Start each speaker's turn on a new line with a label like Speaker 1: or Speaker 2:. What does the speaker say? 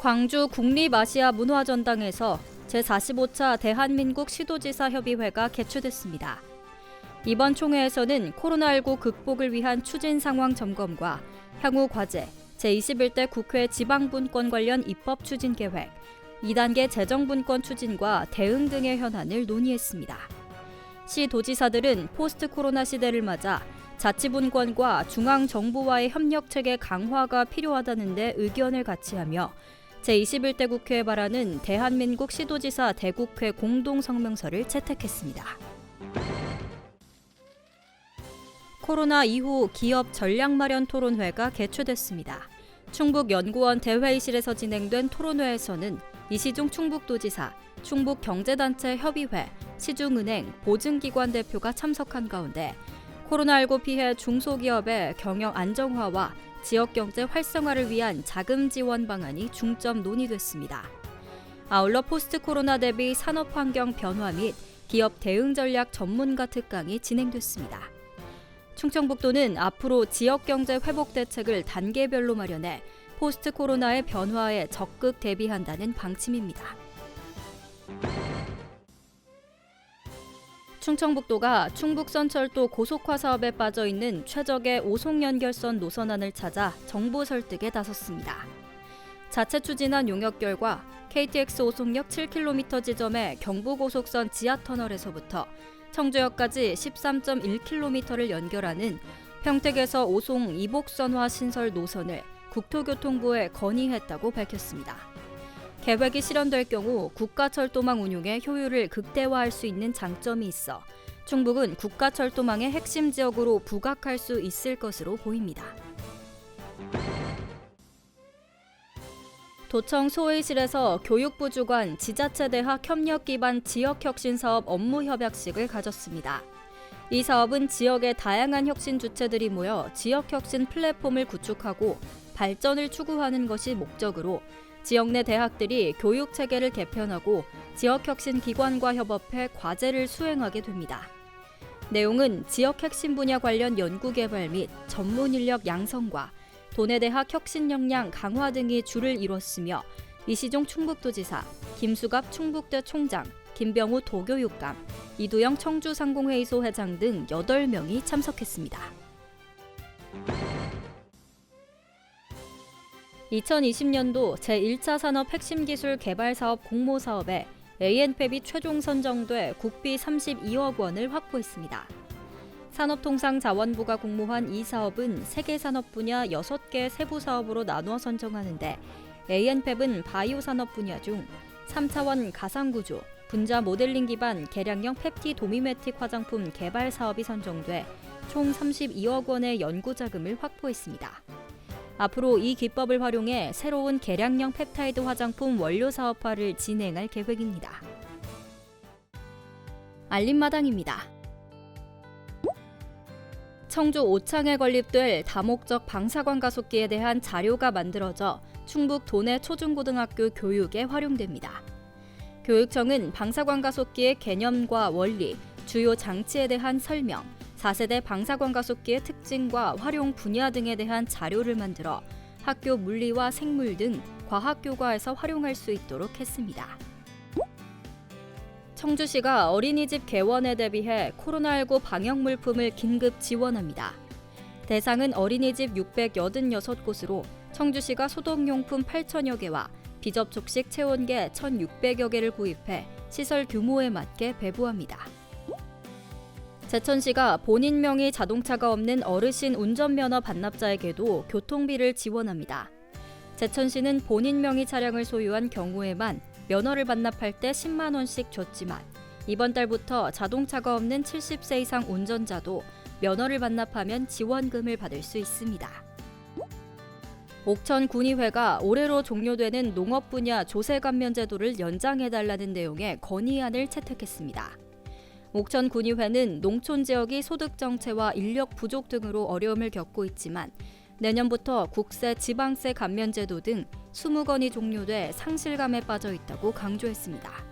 Speaker 1: 광주 국립아시아 문화전당에서 제45차 대한민국 시도지사 협의회가 개최됐습니다. 이번 총회에서는 코로나19 극복을 위한 추진 상황 점검과 향후 과제, 제21대 국회 지방분권 관련 입법 추진 계획, 2단계 재정분권 추진과 대응 등의 현안을 논의했습니다. 시도지사들은 포스트 코로나 시대를 맞아 자치분권과 중앙정부와의 협력체계 강화가 필요하다는 데 의견을 같이하며 제21대 국회에 바라는 대한민국 시도지사 대국회 공동성명서를 채택했습니다. 코로나 이후 기업 전략마련 토론회가 개최됐습니다. 충북연구원 대회의실에서 진행된 토론회에서는 이시중 충북도지사, 충북경제단체 협의회, 시중은행, 보증기관 대표가 참석한 가운데 코로나19 피해 중소기업의 경영 안정화와 지역경제 활성화를 위한 자금 지원 방안이 중점 논의됐습니다. 아울러 포스트 코로나 대비 산업환경 변화 및 기업 대응 전략 전문가 특강이 진행됐습니다. 충청북도는 앞으로 지역경제 회복 대책을 단계별로 마련해 포스트 코로나의 변화에 적극 대비한다는 방침입니다. 충청북도가 충북선철도 고속화 사업에 빠져있는 최적의 오송연결선 노선안을 찾아 정보 설득에 나섰습니다. 자체 추진한 용역 결과 KTX 오송역 7km 지점의 경부고속선 지하터널에서부터 청주역까지 13.1km를 연결하는 평택에서 오송 이복선화 신설 노선을 국토교통부에 건의했다고 밝혔습니다. 계획이 실현될 경우 국가철도망 운용의 효율을 극대화할 수 있는 장점이 있어 충북은 국가철도망의 핵심 지역으로 부각할 수 있을 것으로 보입니다. 도청 소회의실에서 교육부 주관 지자체대학 협력 기반 지역혁신사업 업무협약식을 가졌습니다. 이 사업은 지역의 다양한 혁신 주체들이 모여 지역혁신 플랫폼을 구축하고 발전을 추구하는 것이 목적으로 지역 내 대학들이 교육체계를 개편하고 지역혁신 기관과 협업해 과제를 수행하게 됩니다. 내용은 지역 핵심 분야 관련 연구개발 및 전문 인력 양성과 도내 대학 혁신 역량 강화 등이 주를 이뤘으며 이시종 충북도지사, 김수갑 충북대 총장, 김병우 도교육감, 이두영 청주상공회의소 회장 등 8명이 참석했습니다. 2020년도 제1차 산업 핵심기술 개발사업 공모사업에 ANPEB이 최종 선정돼 국비 32억 원을 확보했습니다. 산업통상자원부가 공모한 이 사업은 세계산업 분야 6개 세부 사업으로 나누어 선정하는데 ANPEB은 바이오 산업 분야 중 3차원 가상구조, 분자 모델링 기반 개량형 펩티 도미메틱 화장품 개발 사업이 선정돼 총 32억 원의 연구 자금을 확보했습니다. 앞으로 이 기법을 활용해 새로운 개량형 펩타이드 화장품 원료 사업화를 진행할 계획입니다. 알림마당입니다. 청주 오창에 건립될 다목적 방사광 가속기에 대한 자료가 만들어져 충북 도내 초중고등학교 교육에 활용됩니다. 교육청은 방사광 가속기의 개념과 원리, 주요 장치에 대한 설명, 4세대 방사광 가속기의 특징과 활용 분야 등에 대한 자료를 만들어 학교 물리와 생물 등 과학교과에서 활용할 수 있도록 했습니다. 청주시가 어린이집 개원에 대비해 코로나19 방역 물품을 긴급 지원합니다. 대상은 어린이집 686곳으로 청주시가 소독용품 8,000여 개와 비접촉식 체온계 1,600여 개를 구입해 시설 규모에 맞게 배부합니다. 제천시가 본인 명의 자동차가 없는 어르신 운전면허 반납자에게도 교통비를 지원합니다. 제천시는 본인 명의 차량을 소유한 경우에만 면허를 반납할 때 10만 원씩 줬지만 이번 달부터 자동차가 없는 70세 이상 운전자도 면허를 반납하면 지원금을 받을 수 있습니다. 옥천군의회가 올해로 종료되는 농업 분야 조세 감면 제도를 연장해달라는 내용의 건의안을 채택했습니다. 옥천군의회는 농촌 지역이 소득 정체와 인력 부족 등으로 어려움을 겪고 있지만 내년부터 국세, 지방세 감면 제도 등 20건이 종료돼 상실감에 빠져 있다고 강조했습니다.